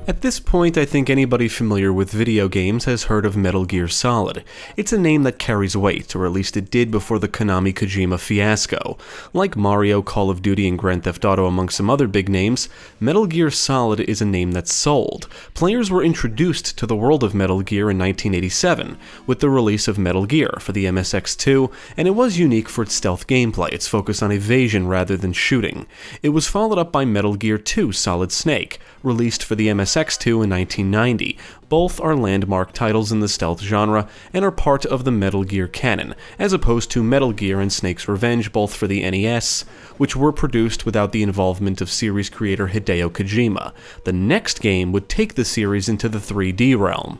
At this point, I think anybody familiar with video games has heard of Metal Gear Solid. It's a name that carries weight, or at least it did before the Konami Kojima fiasco. Like Mario, Call of Duty, and Grand Theft Auto among some other big names, Metal Gear Solid is a name that's sold. Players were introduced to the world of Metal Gear in 1987, with the release of Metal Gear for the MSX2, and it was unique for its stealth gameplay, its focus on evasion rather than shooting. It was followed up by Metal Gear 2 Solid Snake, released for the MSX2 in 1990. Both are landmark titles in the stealth genre and are part of the Metal Gear canon, as opposed to Metal Gear and Snake's Revenge, both for the NES, which were produced without the involvement of series creator Hideo Kojima. The next game would take the series into the 3D realm.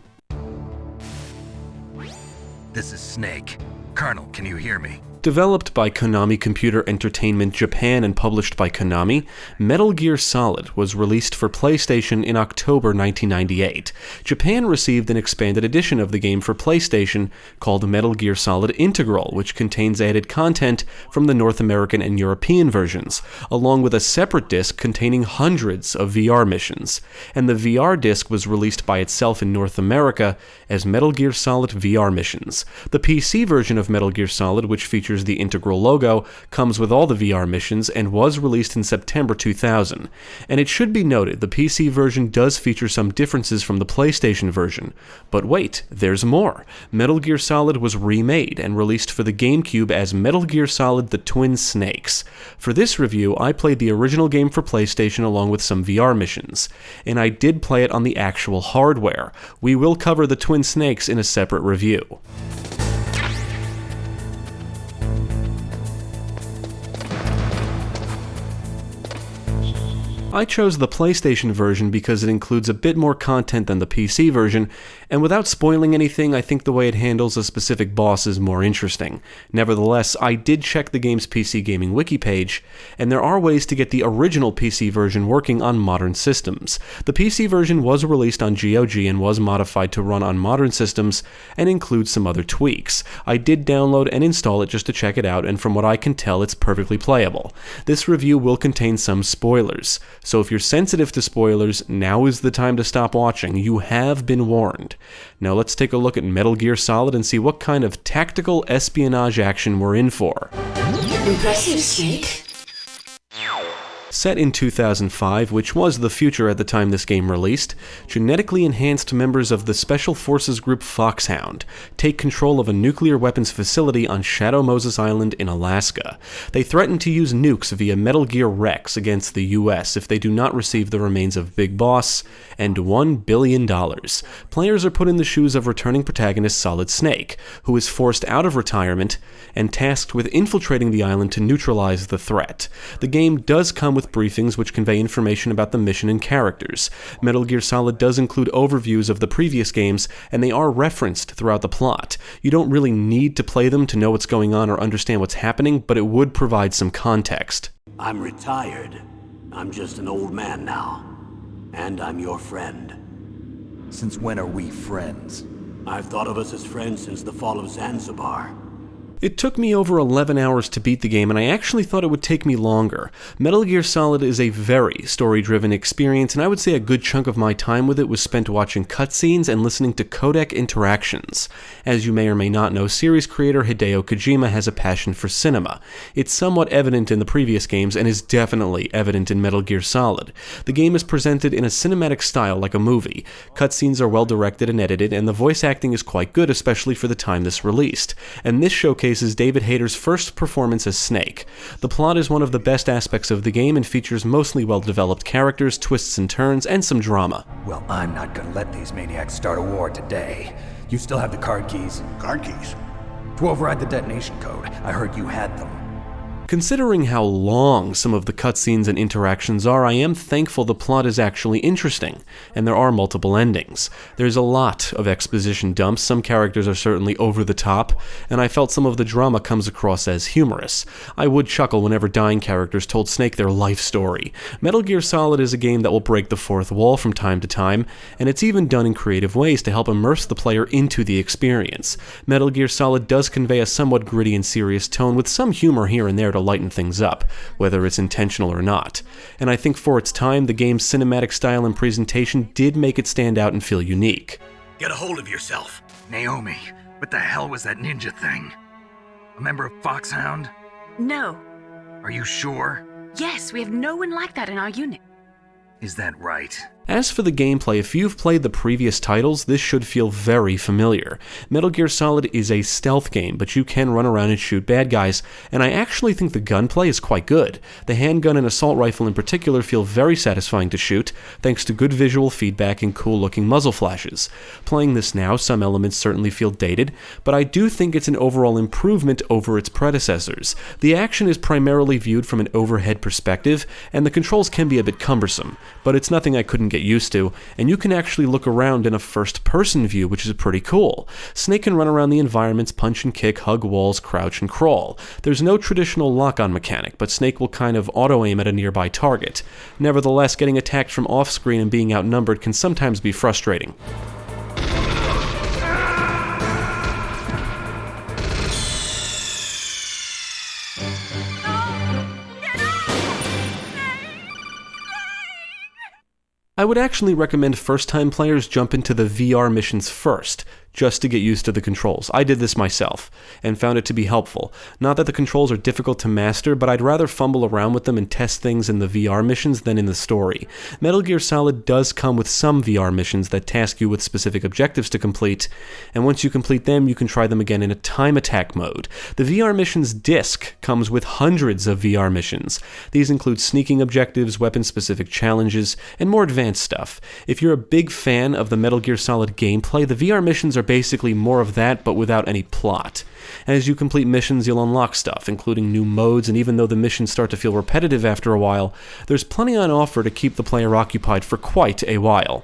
This is Snake. Colonel, can you hear me? Developed by Konami Computer Entertainment Japan and published by Konami, Metal Gear Solid was released for PlayStation in October 1998. Japan received an expanded edition of the game for PlayStation called Metal Gear Solid Integral, which contains added content from the North American and European versions, along with a separate disc containing hundreds of VR missions. And the VR disc was released by itself in North America as Metal Gear Solid VR Missions. The PC version of Metal Gear Solid, which features the Integral logo, comes with all the VR missions and was released in September 2000. And it should be noted, the PC version does feature some differences from the PlayStation version. But wait, there's more. Metal Gear Solid was remade and released for the GameCube as Metal Gear Solid: The Twin Snakes. For this review, I played the original game for PlayStation along with some VR missions, and I did play it on the actual hardware. We will cover the Twin Snakes in a separate review. I chose the PlayStation version because it includes a bit more content than the PC version, and without spoiling anything, I think the way it handles a specific boss is more interesting. Nevertheless, I did check the game's PC Gaming Wiki page, and there are ways to get the original PC version working on modern systems. The PC version was released on GOG and was modified to run on modern systems and includes some other tweaks. I did download and install it just to check it out, and from what I can tell, it's perfectly playable. This review will contain some spoilers, so if you're sensitive to spoilers, now is the time to stop watching. You have been warned. Now let's take a look at Metal Gear Solid and see what kind of tactical espionage action we're in for. Impressive, Snake. Set in 2005, which was the future at the time this game released, genetically enhanced members of the Special Forces Group Foxhound take control of a nuclear weapons facility on Shadow Moses Island in Alaska. They threaten to use nukes via Metal Gear Rex against the US if they do not receive the remains of Big Boss and $1 billion. Players are put in the shoes of returning protagonist Solid Snake, who is forced out of retirement and tasked with infiltrating the island to neutralize the threat. The game does come with briefings which convey information about the mission and characters. Metal Gear Solid does include overviews of the previous games, and they are referenced throughout the plot. You don't really need to play them to know what's going on or understand what's happening, but it would provide some context. I'm retired. I'm just an old man now. And I'm your friend. Since when are we friends? I've thought of us as friends since the fall of Zanzibar. It took me over 11 hours to beat the game, and I actually thought it would take me longer. Metal Gear Solid is a very story-driven experience, and I would say a good chunk of my time with it was spent watching cutscenes and listening to codec interactions. As you may or may not know, series creator Hideo Kojima has a passion for cinema. It's somewhat evident in the previous games, and is definitely evident in Metal Gear Solid. The game is presented in a cinematic style like a movie. Cutscenes are well directed and edited, and the voice acting is quite good, especially for the time this released. And this showcases David Hayter's first performance as Snake. The plot is one of the best aspects of the game and features mostly well-developed characters, twists and turns, and some drama. Well, I'm not gonna let these maniacs start a war today. You still have the card keys? Card keys? To override the detonation code. I heard you had them. Considering how long some of the cutscenes and interactions are, I am thankful the plot is actually interesting, and there are multiple endings. There's a lot of exposition dumps, some characters are certainly over the top, and I felt some of the drama comes across as humorous. I would chuckle whenever dying characters told Snake their life story. Metal Gear Solid is a game that will break the fourth wall from time to time, and it's even done in creative ways to help immerse the player into the experience. Metal Gear Solid does convey a somewhat gritty and serious tone with some humor here and there to lighten things up, whether it's intentional or not. And I think for its time, the game's cinematic style and presentation did make it stand out and feel unique. Get a hold of yourself. Naomi, what the hell was that ninja thing? A member of Foxhound? No. Are you sure? Yes, we have no one like that in our unit. Is that right? As for the gameplay, if you've played the previous titles, this should feel very familiar. Metal Gear Solid is a stealth game, but you can run around and shoot bad guys, and I actually think the gunplay is quite good. The handgun and assault rifle in particular feel very satisfying to shoot, thanks to good visual feedback and cool-looking muzzle flashes. Playing this now, some elements certainly feel dated, but I do think it's an overall improvement over its predecessors. The action is primarily viewed from an overhead perspective, and the controls can be a bit cumbersome, but it's nothing I couldn't get used to, and you can actually look around in a first-person view, which is pretty cool. Snake can run around the environments, punch and kick, hug walls, crouch and crawl. There's no traditional lock-on mechanic, but Snake will kind of auto-aim at a nearby target. Nevertheless, getting attacked from off-screen and being outnumbered can sometimes be frustrating. I would actually recommend first-time players jump into the VR missions first, just to get used to the controls. I did this myself, and found it to be helpful. Not that the controls are difficult to master, but I'd rather fumble around with them and test things in the VR missions than in the story. Metal Gear Solid does come with some VR missions that task you with specific objectives to complete, and once you complete them, you can try them again in a time attack mode. The VR missions disc comes with hundreds of VR missions. These include sneaking objectives, weapon-specific challenges, and more advanced stuff. If you're a big fan of the Metal Gear Solid gameplay, the VR missions are basically more of that, but without any plot. As you complete missions, you'll unlock stuff, including new modes, and even though the missions start to feel repetitive after a while, there's plenty on offer to keep the player occupied for quite a while.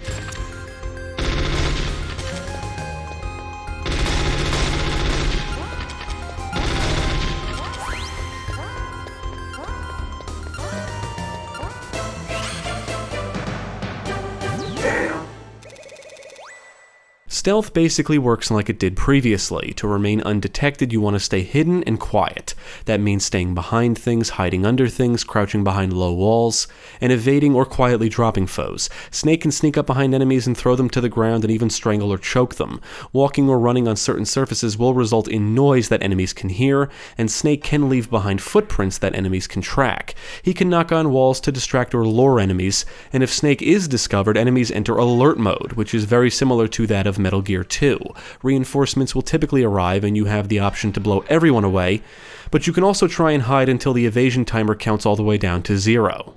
Stealth basically works like it did previously. To remain undetected, you want to stay hidden and quiet. That means staying behind things, hiding under things, crouching behind low walls, and evading or quietly dropping foes. Snake can sneak up behind enemies and throw them to the ground and even strangle or choke them. Walking or running on certain surfaces will result in noise that enemies can hear, and Snake can leave behind footprints that enemies can track. He can knock on walls to distract or lure enemies, and if Snake is discovered, enemies enter alert mode, which is very similar to that of Metal Gear 2. Reinforcements will typically arrive and you have the option to blow everyone away, but you can also try and hide until the evasion timer counts all the way down to 0.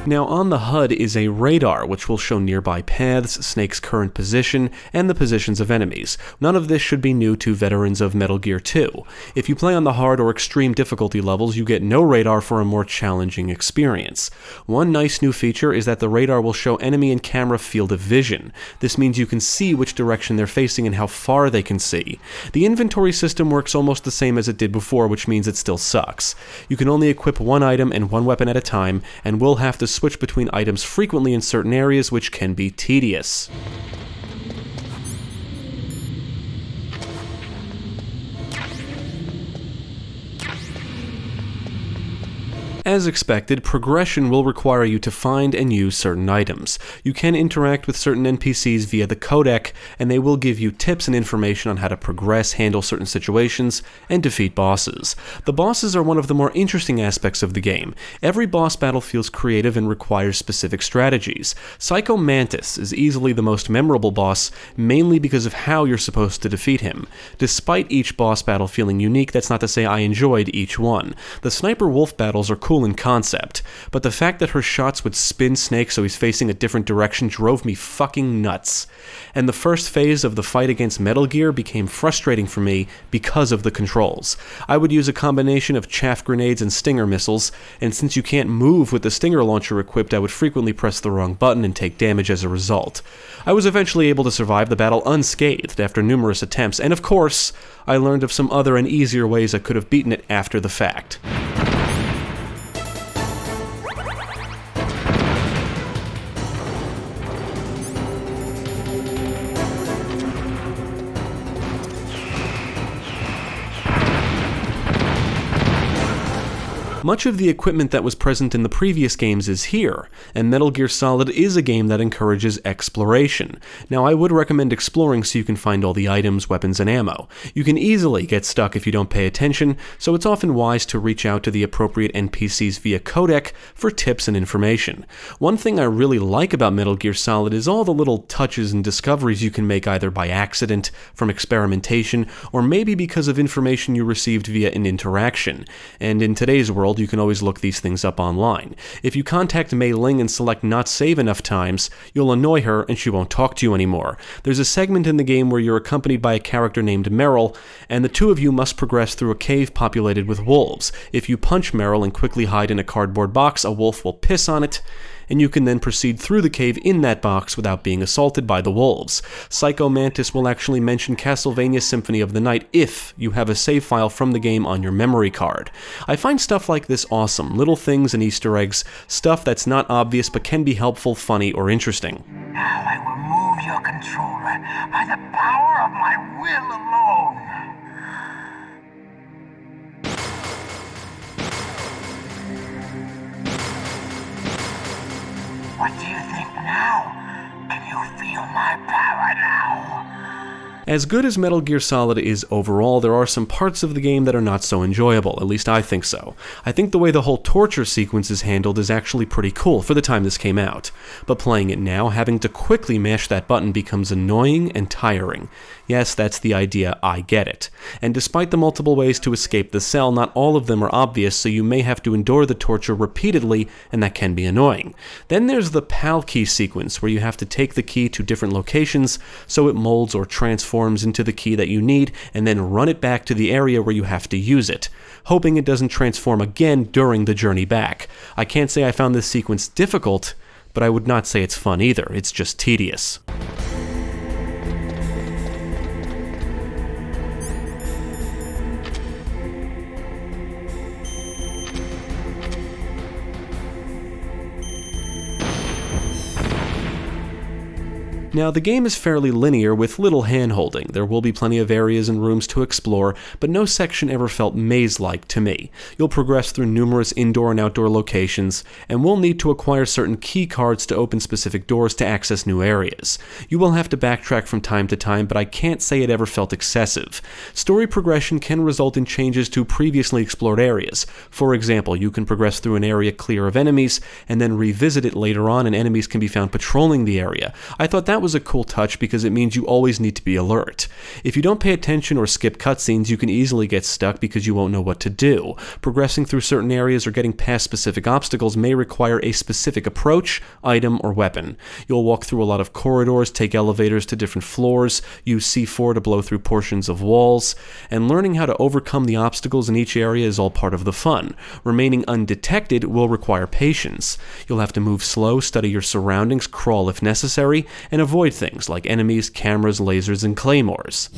Now on the HUD is a radar, which will show nearby paths, Snake's current position, and the positions of enemies. None of this should be new to veterans of Metal Gear 2. If you play on the hard or extreme difficulty levels, you get no radar for a more challenging experience. One nice new feature is that the radar will show enemy and camera field of vision. This means you can see which direction they're facing and how far they can see. The inventory system works almost the same as it did before, which means it still sucks. You can only equip one item and one weapon at a time, and will have to switch between items frequently in certain areas, which can be tedious. As expected, progression will require you to find and use certain items. You can interact with certain NPCs via the codec, and they will give you tips and information on how to progress, handle certain situations, and defeat bosses. The bosses are one of the more interesting aspects of the game. Every boss battle feels creative and requires specific strategies. Psycho Mantis is easily the most memorable boss, mainly because of how you're supposed to defeat him. Despite each boss battle feeling unique, that's not to say I enjoyed each one. The Sniper Wolf battles are cool in concept, but the fact that her shots would spin Snake so he's facing a different direction drove me fucking nuts. And the first phase of the fight against Metal Gear became frustrating for me because of the controls. I would use a combination of chaff grenades and stinger missiles, and since you can't move with the stinger launcher equipped, I would frequently press the wrong button and take damage as a result. I was eventually able to survive the battle unscathed after numerous attempts, and of course, I learned of some other and easier ways I could have beaten it after the fact. Much of the equipment that was present in the previous games is here, and Metal Gear Solid is a game that encourages exploration. Now, I would recommend exploring so you can find all the items, weapons, and ammo. You can easily get stuck if you don't pay attention, so it's often wise to reach out to the appropriate NPCs via codec for tips and information. One thing I really like about Metal Gear Solid is all the little touches and discoveries you can make either by accident, from experimentation, or maybe because of information you received via an interaction. And in today's world, you can always look these things up online. If you contact Mei Ling and select not save enough times, you'll annoy her and she won't talk to you anymore. There's a segment in the game where you're accompanied by a character named Meryl, and the two of you must progress through a cave populated with wolves. If you punch Meryl and quickly hide in a cardboard box, a wolf will piss on it, and you can then proceed through the cave in that box without being assaulted by the wolves. Psycho Mantis will actually mention Castlevania Symphony of the Night if you have a save file from the game on your memory card. I find stuff like this awesome, little things and Easter eggs, stuff that's not obvious but can be helpful, funny, or interesting. Now I will move your controller by the power of my will alone. What do you think now? Can you feel my power now? As good as Metal Gear Solid is overall, there are some parts of the game that are not so enjoyable, at least I think so. I think the way the whole torture sequence is handled is actually pretty cool for the time this came out. But playing it now, having to quickly mash that button becomes annoying and tiring. Yes, that's the idea, I get it. And despite the multiple ways to escape the cell, not all of them are obvious, so you may have to endure the torture repeatedly, and that can be annoying. Then there's the PAL key sequence, where you have to take the key to different locations, so it molds or transforms into the key that you need, and then run it back to the area where you have to use it, hoping it doesn't transform again during the journey back. I can't say I found this sequence difficult, but I would not say it's fun either, it's just tedious. Now, the game is fairly linear with little hand-holding. There will be plenty of areas and rooms to explore, but no section ever felt maze-like to me. You'll progress through numerous indoor and outdoor locations, and will need to acquire certain key cards to open specific doors to access new areas. You will have to backtrack from time to time, but I can't say it ever felt excessive. Story progression can result in changes to previously explored areas. For example, you can progress through an area clear of enemies, and then revisit it later on and enemies can be found patrolling the area. I thought that was a cool touch because it means you always need to be alert. If you don't pay attention or skip cutscenes, you can easily get stuck because you won't know what to do. Progressing through certain areas or getting past specific obstacles may require a specific approach, item, or weapon. You'll walk through a lot of corridors, take elevators to different floors, use C4 to blow through portions of walls, and learning how to overcome the obstacles in each area is all part of the fun. Remaining undetected will require patience. You'll have to move slow, study your surroundings, crawl if necessary, and avoid things like enemies, cameras, lasers, and claymores.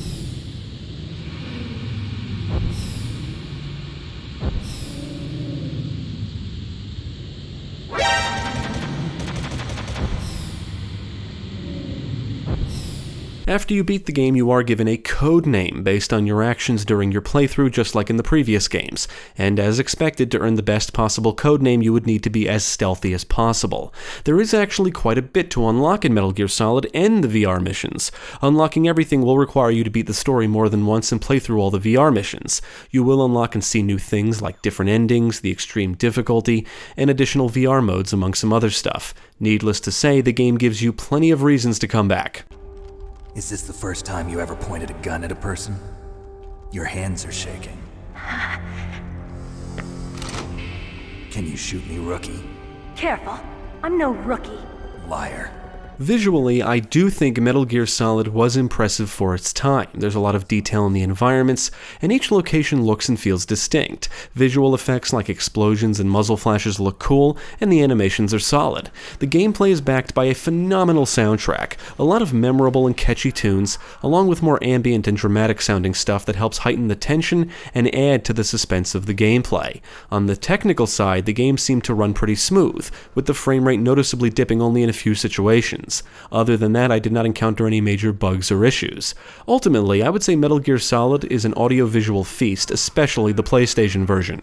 After you beat the game, you are given a code name based on your actions during your playthrough, just like in the previous games, and as expected, to earn the best possible code name, you would need to be as stealthy as possible. There is actually quite a bit to unlock in Metal Gear Solid and the VR missions. Unlocking everything will require you to beat the story more than once and play through all the VR missions. You will unlock and see new things like different endings, the extreme difficulty, and additional VR modes among some other stuff. Needless to say, the game gives you plenty of reasons to come back. Is this the first time you ever pointed a gun at a person? Your hands are shaking. Can you shoot me, rookie? Careful. I'm no rookie. Liar. Visually, I do think Metal Gear Solid was impressive for its time. There's a lot of detail in the environments, and each location looks and feels distinct. Visual effects like explosions and muzzle flashes look cool, and the animations are solid. The gameplay is backed by a phenomenal soundtrack, a lot of memorable and catchy tunes, along with more ambient and dramatic sounding stuff that helps heighten the tension and add to the suspense of the gameplay. On the technical side, the game seemed to run pretty smooth, with the frame rate noticeably dipping only in a few situations. Other than that, I did not encounter any major bugs or issues. Ultimately, I would say Metal Gear Solid is an audio-visual feast, especially the PlayStation version.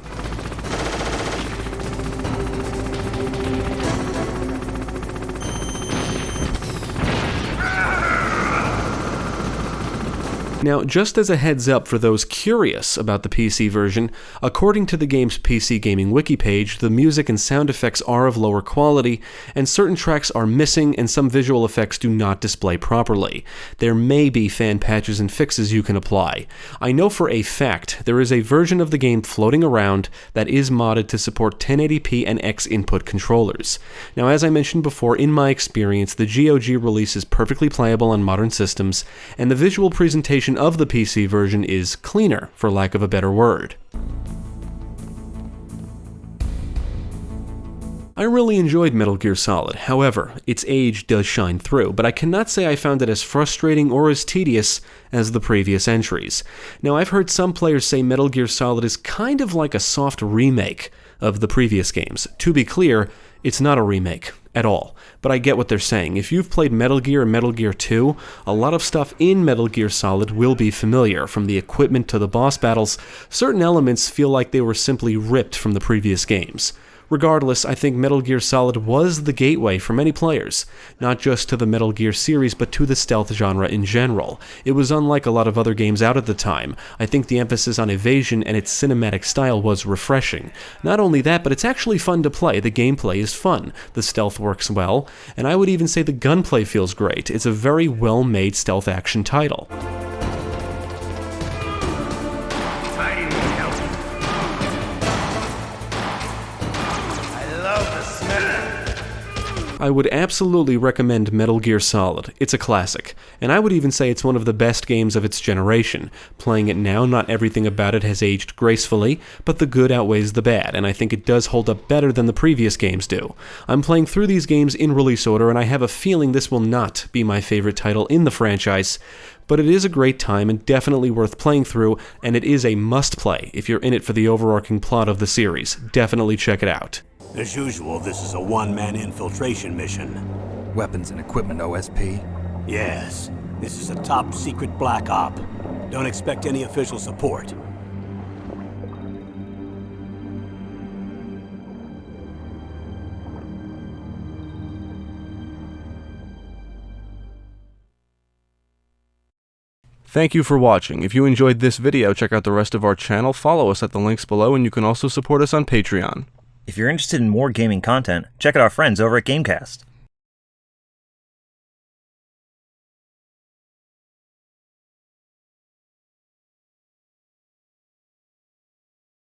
Now, just as a heads up for those curious about the PC version, according to the game's PC Gaming Wiki page, the music and sound effects are of lower quality, and certain tracks are missing and some visual effects do not display properly. There may be fan patches and fixes you can apply. I know for a fact there is a version of the game floating around that is modded to support 1080p and X input controllers. Now, as I mentioned before, in my experience, the GOG release is perfectly playable on modern systems, and the visual presentation of the PC version is cleaner, for lack of a better word. I really enjoyed Metal Gear Solid, however, its age does shine through, but I cannot say I found it as frustrating or as tedious as the previous entries. Now, I've heard some players say Metal Gear Solid is kind of like a soft remake of the previous games. To be clear, it's not a remake at all, but I get what they're saying. If you've played Metal Gear and Metal Gear 2, a lot of stuff in Metal Gear Solid will be familiar, from the equipment to the boss battles. Certain elements feel like they were simply ripped from the previous games. Regardless, I think Metal Gear Solid was the gateway for many players, not just to the Metal Gear series, but to the stealth genre in general. It was unlike a lot of other games out at the time. I think the emphasis on evasion and its cinematic style was refreshing. Not only that, but it's actually fun to play. The gameplay is fun, the stealth works well, and I would even say the gunplay feels great. It's a very well-made stealth action title. I would absolutely recommend Metal Gear Solid. It's a classic, and I would even say it's one of the best games of its generation. Playing it now, not everything about it has aged gracefully, but the good outweighs the bad, and I think it does hold up better than the previous games do. I'm playing through these games in release order, and I have a feeling this will not be my favorite title in the franchise, but it is a great time and definitely worth playing through, and it is a must-play if you're in it for the overarching plot of the series. Definitely check it out. As usual, this is a one-man infiltration mission. Weapons and equipment OSP? Yes, this is a top-secret black op. Don't expect any official support. Thank you for watching. If you enjoyed this video, check out the rest of our channel, follow us at the links below, and you can also support us on Patreon. If you're interested in more gaming content, check out our friends over at Gamecast.